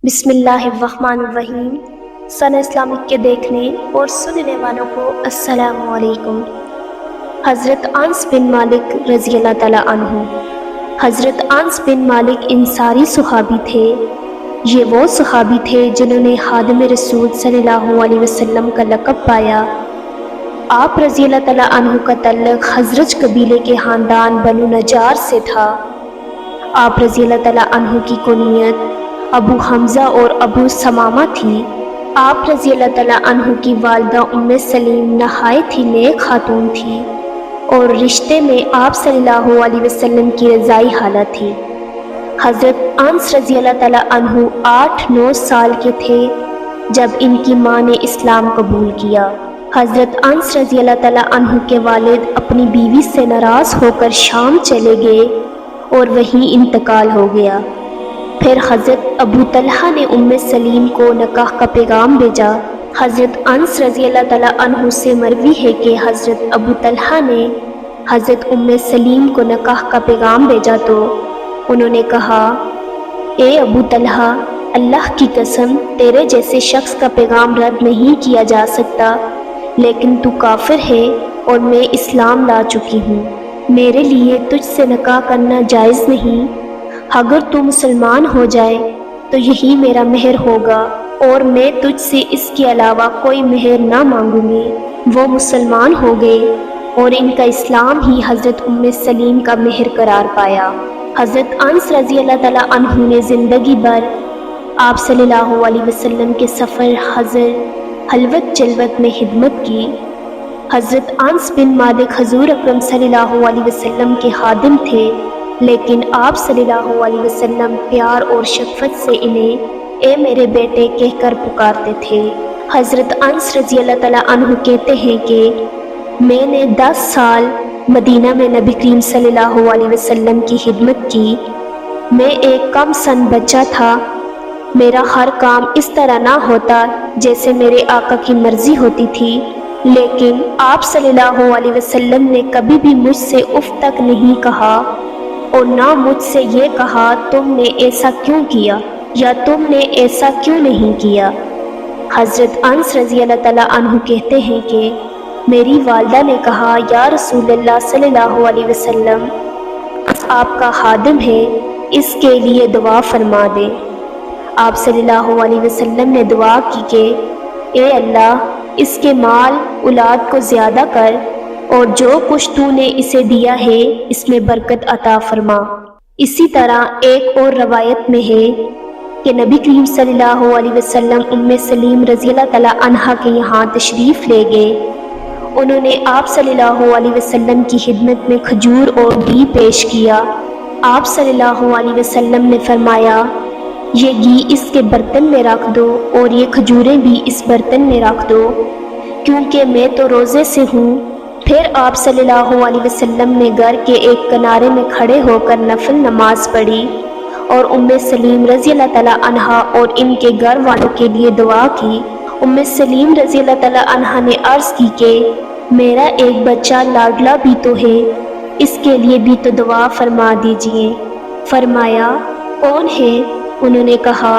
بسم اللہ الرحمن الرحیم۔ سن اسلامک کے دیکھنے اور سننے والوں کو السلام علیکم۔ حضرت انس بن مالک رضی اللہ تعالیٰ عنہ۔ حضرت انس بن مالک انصاری صحابی تھے۔ یہ وہ صحابی تھے جنہوں نے خادم رسول صلی اللہ علیہ وسلم کا لقب پایا۔ آپ رضی اللہ تعالیٰ عنہ کا تعلق خزرج قبیلے کے خاندان بنو نجار سے تھا۔ آپ رضی اللہ تعالیٰ عنہ کی کنیت ابو حمزہ اور ابو ثمامہ تھی۔ آپ رضی اللہ تعالیٰ عنہ کی والدہ ام سلیم نہایت ہی نیک خاتون تھی اور رشتے میں آپ صلی اللہ علیہ وسلم کی رضائی حالت تھی۔ حضرت انس رضی اللہ تعالیٰ عنہ 8-9 سال کے تھے جب ان کی ماں نے اسلام قبول کیا۔ حضرت انس رضی اللہ تعالیٰ عنہ کے والد اپنی بیوی سے ناراض ہو کر شام چلے گئے اور وہیں انتقال ہو گیا۔ پھر حضرت ابو طلحہ نے ام سلیم کو نکاح کا پیغام بھیجا۔ حضرت انس رضی اللہ تعالیٰ عنہ سے مروی ہے کہ حضرت ابو طلحہ نے حضرت ام سلیم کو نکاح کا پیغام بھیجا تو انہوں نے کہا، اے ابو طلحہ، اللہ کی قسم تیرے جیسے شخص کا پیغام رد نہیں کیا جا سکتا، لیکن تو کافر ہے اور میں اسلام لا چکی ہوں۔ میرے لیے تجھ سے نکاح کرنا جائز نہیں۔ اگر تو مسلمان ہو جائے تو یہی میرا مہر ہوگا اور میں تجھ سے اس کے علاوہ کوئی مہر نہ مانگوں گی۔ وہ مسلمان ہو گئے اور ان کا اسلام ہی حضرت ام سلیم کا مہر قرار پایا۔ حضرت انس رضی اللہ تعالیٰ عنہ نے زندگی بھر آپ صلی اللہ علیہ وسلم کے سفر حضر حلوت جلوت میں خدمت کی۔ حضرت انس بن مالک حضور اکرم صلی اللہ علیہ وسلم کے خادم تھے، لیکن آپ صلی اللہ علیہ وسلم پیار اور شفقت سے انہیں اے میرے بیٹے کہہ کر پکارتے تھے۔ حضرت انس رضی اللہ تعالیٰ عنہ کہتے ہیں کہ میں نے 10 سال مدینہ میں نبی کریم صلی اللہ علیہ وسلم کی خدمت کی۔ میں ایک کم سن بچہ تھا۔ میرا ہر کام اس طرح نہ ہوتا جیسے میرے آقا کی مرضی ہوتی تھی، لیکن آپ صلی اللہ علیہ وسلم نے کبھی بھی مجھ سے اف تک نہیں کہا اور نہ مجھ سے یہ کہا تم نے ایسا کیوں کیا یا تم نے ایسا کیوں نہیں کیا۔ حضرت انس رضی اللہ تعالیٰ عنہ کہتے ہیں کہ میری والدہ نے کہا، یا رسول اللہ صلی اللہ علیہ وسلم، آپ کا خادم ہے، اس کے لیے دعا فرما دیں۔ آپ صلی اللہ علیہ وسلم نے دعا کی کہ اے اللہ، اس کے مال اولاد کو زیادہ کر اور جو کچھ تو نے اسے دیا ہے اس میں برکت عطا فرما۔ اسی طرح ایک اور روایت میں ہے کہ نبی کریم صلی اللہ علیہ وسلم ام سلیم رضی اللہ تعالیٰ عنہا کے یہاں تشریف لے گئے۔ انہوں نے آپ صلی اللہ علیہ وسلم کی خدمت میں کھجور اور گھی پیش کیا۔ آپ صلی اللہ علیہ وسلم نے فرمایا، یہ گھی اس کے برتن میں رکھ دو اور یہ کھجوریں بھی اس برتن میں رکھ دو، کیونکہ میں تو روزے سے ہوں۔ پھر آپ صلی اللہ علیہ وسلم نے گھر کے ایک کنارے میں کھڑے ہو کر نفل نماز پڑھی اور ام سلیم رضی اللہ تعالیٰ عنہا اور ان کے گھر والوں کے لیے دعا کی۔ ام سلیم رضی اللہ تعالیٰ عنہا نے عرض کی کہ میرا ایک بچہ لاڈلا بھی تو ہے، اس کے لیے بھی تو دعا فرما دیجئے۔ فرمایا، کون ہے؟ انہوں نے کہا،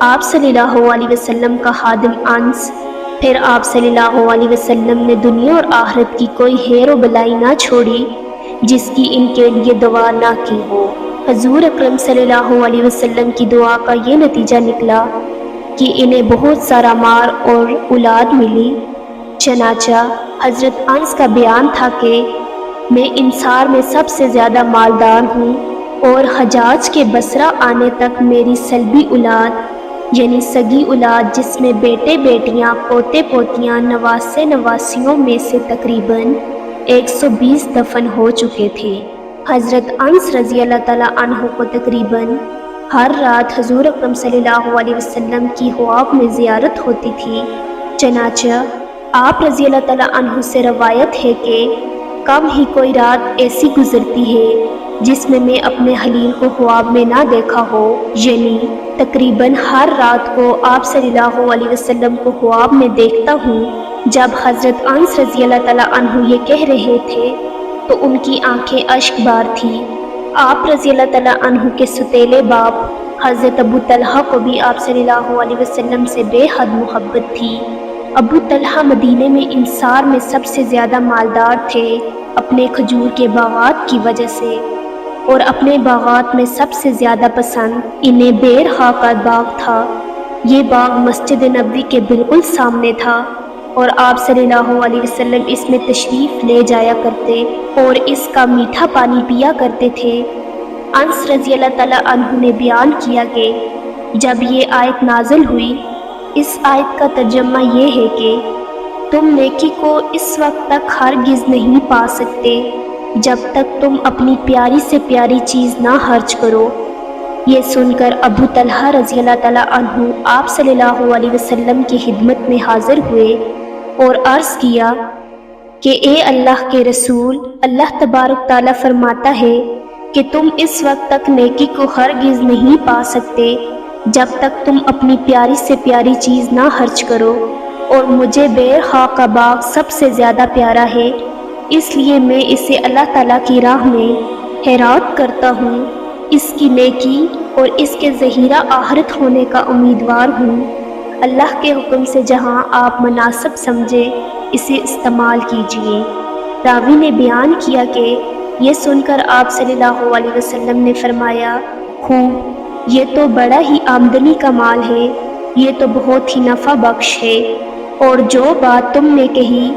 آپ صلی اللہ علیہ وسلم کا خادم انس۔ پھر آپ صلی اللہ علیہ وسلم نے دنیا اور آخرت کی کوئی خیر و بلائی نہ چھوڑی جس کی ان کے لیے دعا نہ کی ہو۔ حضور اکرم صلی اللہ علیہ وسلم کی دعا کا یہ نتیجہ نکلا کہ انہیں بہت سارا مال اور اولاد ملی۔ چنانچہ حضرت انس کا بیان تھا کہ میں انصار میں سب سے زیادہ مالدار ہوں اور حجاج کے بصرہ آنے تک میری سلبی اولاد یعنی سگی اولاد جس میں بیٹے بیٹیاں پوتے پوتیاں نواسے نواسیوں میں سے تقریباً 120 دفن ہو چکے تھے۔ حضرت انس رضی اللہ تعالیٰ عنہ کو تقریباً ہر رات حضور اکرم صلی اللہ علیہ وسلم کی خواب میں زیارت ہوتی تھی۔ چنانچہ آپ رضی اللہ تعالیٰ عنہ سے روایت ہے کہ کم ہی کوئی رات ایسی گزرتی ہے جس میں میں اپنے خلیل کو خواب میں نہ دیکھا ہو، یعنی تقریباً ہر رات کو آپ صلی اللہ علیہ وسلم کو خواب میں دیکھتا ہوں۔ جب حضرت انس رضی اللہ تعالیٰ عنہ یہ کہہ رہے تھے تو ان کی آنکھیں اشک بار تھیں۔ آپ رضی اللہ تعالیٰ عنہ کے ستیلے باپ حضرت ابو طلحہ کو بھی آپ صلی اللہ علیہ وسلم سے بے حد محبت تھی۔ ابو طلحہ مدینے میں انصار میں سب سے زیادہ مالدار تھے اپنے کھجور کے باغات کی وجہ سے، اور اپنے باغات میں سب سے زیادہ پسند انہیں بیرہا کا باغ تھا۔ یہ باغ مسجد نبوی کے بالکل سامنے تھا اور آپ صلی اللہ علیہ وسلم اس میں تشریف لے جایا کرتے اور اس کا میٹھا پانی پیا کرتے تھے۔ انس رضی اللہ تعالیٰ عنہ نے بیان کیا کہ جب یہ آیت نازل ہوئی، اس آیت کا ترجمہ یہ ہے کہ تم نیکی کو اس وقت تک ہرگز نہیں پا سکتے جب تک تم اپنی پیاری سے پیاری چیز نہ خرچ کرو۔ یہ سن کر ابو طلحہ رضی اللہ تعالیٰ عنہ آپ صلی اللہ علیہ وسلم کی خدمت میں حاضر ہوئے اور عرض کیا کہ اے اللہ کے رسول، اللہ تبارک تعالیٰ فرماتا ہے کہ تم اس وقت تک نیکی کو ہرگز نہیں پا سکتے جب تک تم اپنی پیاری سے پیاری چیز نہ خرچ کرو، اور مجھے بیرہا کا باغ سب سے زیادہ پیارا ہے، اس لیے میں اسے اللہ تعالیٰ کی راہ میں خیرات کرتا ہوں، اس کی نیکی اور اس کے ذخیرہ آخرت ہونے کا امیدوار ہوں۔ اللہ کے حکم سے جہاں آپ مناسب سمجھے اسے استعمال کیجیے۔ راوی نے بیان کیا کہ یہ سن کر آپ صلی اللہ علیہ وسلم نے فرمایا، خوب، یہ تو بڑا ہی آمدنی کا مال ہے، یہ تو بہت ہی نفع بخش ہے، اور جو بات تم نے کہی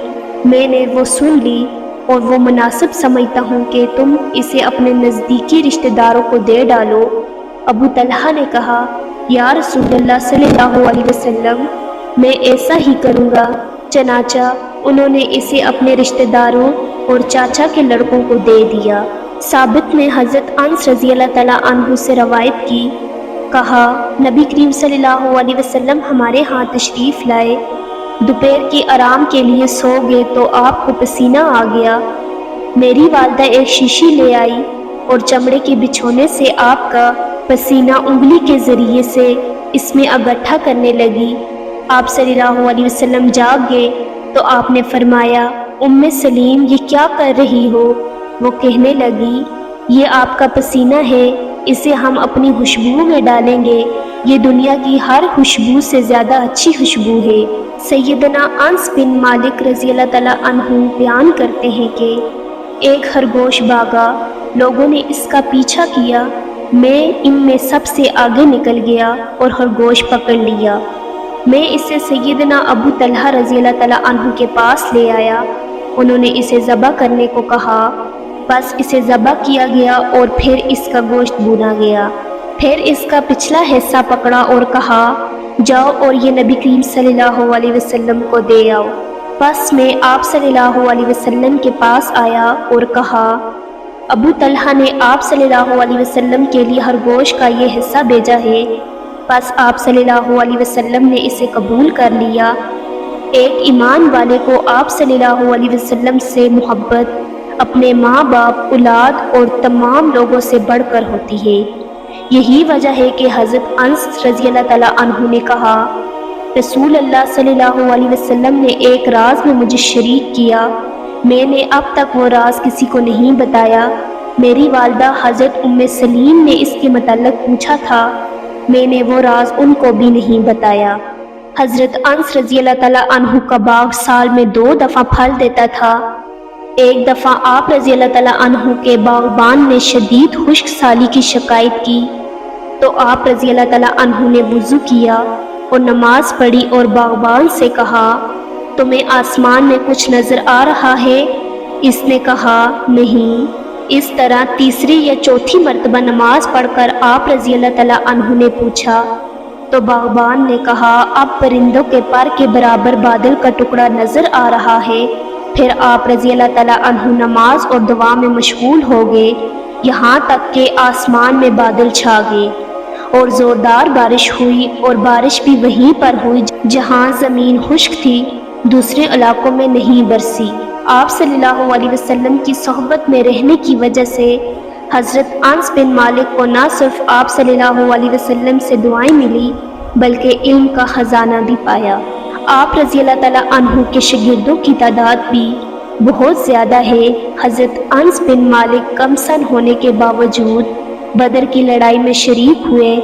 میں نے وہ سن لی اور وہ مناسب سمجھتا ہوں کہ تم اسے اپنے نزدیکی رشتہ داروں کو دے ڈالو۔ ابو طلحہ نے کہا، یا رسول اللہ صلی اللہ علیہ وسلم، میں ایسا ہی کروں گا۔ چنانچہ انہوں نے اسے اپنے رشتہ داروں اور چاچا کے لڑکوں کو دے دیا۔ ثابت نے حضرت انس رضی اللہ تعالیٰ عنہ سے روایت کی، کہا نبی کریم صلی اللہ علیہ وسلم ہمارے ہاں تشریف لائے، دوپہر کی آرام کے لیے سو گئے تو آپ کو پسینہ آ گیا۔ میری والدہ ایک شیشی لے آئی اور چمڑے کے بچھونے سے آپ کا پسینہ انگلی کے ذریعے سے اس میں اکٹھا کرنے لگی۔ آپ صلی اللہ علیہ وسلم جاگ گئے تو آپ نے فرمایا، سلیم یہ کیا کر رہی ہو؟ وہ کہنے لگی، یہ آپ کا پسینہ ہے، اسے ہم اپنی خوشبو میں ڈالیں گے، یہ دنیا کی ہر خوشبو سے زیادہ اچھی خوشبو ہے۔ سیدنا انس بن مالک رضی اللہ تعالیٰ عنہ بیان کرتے ہیں کہ ایک خرگوش بھاگا، لوگوں نے اس کا پیچھا کیا، میں ان میں سب سے آگے نکل گیا اور خرگوش پکڑ لیا۔ میں اسے سیدنا ابو طلحہ رضی اللہ تعالیٰ عنہ کے پاس لے آیا، انہوں نے اسے ذبح کرنے کو کہا، بس اسے ذبح کیا گیا اور پھر اس کا گوشت بھونا گیا۔ پھر اس کا پچھلا حصہ پکڑا اور کہا، جاؤ اور یہ نبی کریم صلی اللہ علیہ وسلم کو دے آؤ۔ بس میں آپ صلی اللہ علیہ وسلم کے پاس آیا اور کہا، ابو طلحہ نے آپ صلی اللہ علیہ وسلم کے لیے خرگوش کا یہ حصہ بھیجا ہے۔ بس آپ صلی اللہ علیہ وسلم نے اسے قبول کر لیا۔ ایک ایمان والے کو آپ صلی اللہ علیہ وسلم سے محبت اپنے ماں باپ، اولاد اور تمام لوگوں سے بڑھ کر ہوتی ہے۔ یہی وجہ ہے کہ حضرت انس رضی اللہ تعالیٰ عنہ نے کہا، رسول اللہ صلی اللہ علیہ وسلم نے ایک راز میں مجھے شریک کیا، میں نے اب تک وہ راز کسی کو نہیں بتایا۔ میری والدہ حضرت سلیم نے اس کے متعلق پوچھا تھا، میں نے وہ راز ان کو بھی نہیں بتایا۔ حضرت انس رضی اللہ تعالیٰ عنہ کا باغ سال میں 2 دفعہ پھل دیتا تھا۔ ایک دفعہ آپ رضی اللہ تعالیٰ عنہ کے باغبان نے شدید خشک سالی کی شکایت کی تو آپ رضی اللہ تعالیٰ عنہ نے وضو کیا اور نماز پڑھی اور باغبان سے کہا، تمہیں آسمان میں کچھ نظر آ رہا ہے؟ اس نے کہا، نہیں۔ اس طرح تیسری یا چوتھی مرتبہ نماز پڑھ کر آپ رضی اللہ تعالیٰ عنہ نے پوچھا تو باغبان نے کہا، اب پرندوں کے پر کے برابر بادل کا ٹکڑا نظر آ رہا ہے۔ پھر آپ رضی اللہ تعالیٰ عنہ نماز اور دعا میں مشغول ہو گئے، یہاں تک کہ آسمان میں بادل چھا گئے اور زوردار بارش ہوئی، اور بارش بھی وہیں پر ہوئی جہاں زمین خشک تھی، دوسرے علاقوں میں نہیں برسی۔ آپ صلی اللہ علیہ وسلم کی صحبت میں رہنے کی وجہ سے حضرت انس بن مالک کو نہ صرف آپ صلی اللہ علیہ وسلم سے دعائیں ملی بلکہ علم کا خزانہ بھی پایا۔ آپ رضی اللہ تعالیٰ عنہ کے شاگردوں کی تعداد بھی بہت زیادہ ہے۔ حضرت انس بن مالک کم سن ہونے کے باوجود بدر کی لڑائی میں شریک ہوئے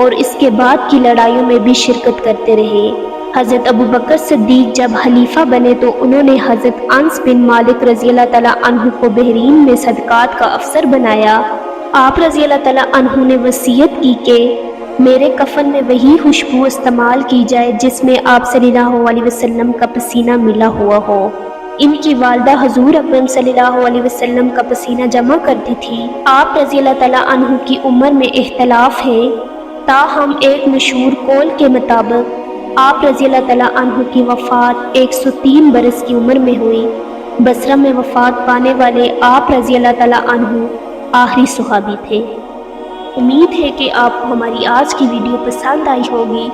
اور اس کے بعد کی لڑائیوں میں بھی شرکت کرتے رہے۔ حضرت ابوبکر صدیق جب خلیفہ بنے تو انہوں نے حضرت انس بن مالک رضی اللہ تعالیٰ عنہ کو بحرین میں صدقات کا افسر بنایا۔ آپ رضی اللہ تعالیٰ عنہ نے وصیت کی کہ میرے کفن میں وہی خوشبو استعمال کی جائے جس میں آپ صلی اللہ علیہ وسلم کا پسینہ ملا ہوا ہو۔ ان کی والدہ حضور اکرم صلی اللہ علیہ وسلم کا پسینہ جمع کرتی تھی۔ آپ رضی اللہ تعالیٰ عنہ کی عمر میں اختلاف ہے، تاہم ایک مشہور قول کے مطابق آپ رضی اللہ تعالیٰ عنہ کی وفات 103 برس کی عمر میں ہوئی۔ بصرہ میں وفات پانے والے آپ رضی اللہ تعالیٰ عنہ آخری صحابی تھے۔ امید ہے کہ آپ کو ہماری آج کی ویڈیو پسند آئی ہوگی۔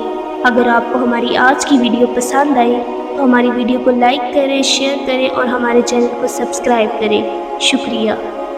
اگر آپ کو ہماری آج کی ویڈیو پسند آئی تو ہماری ویڈیو کو لائک کریں، شیئر کریں اور ہمارے چینل کو سبسکرائب کریں۔ شکریہ۔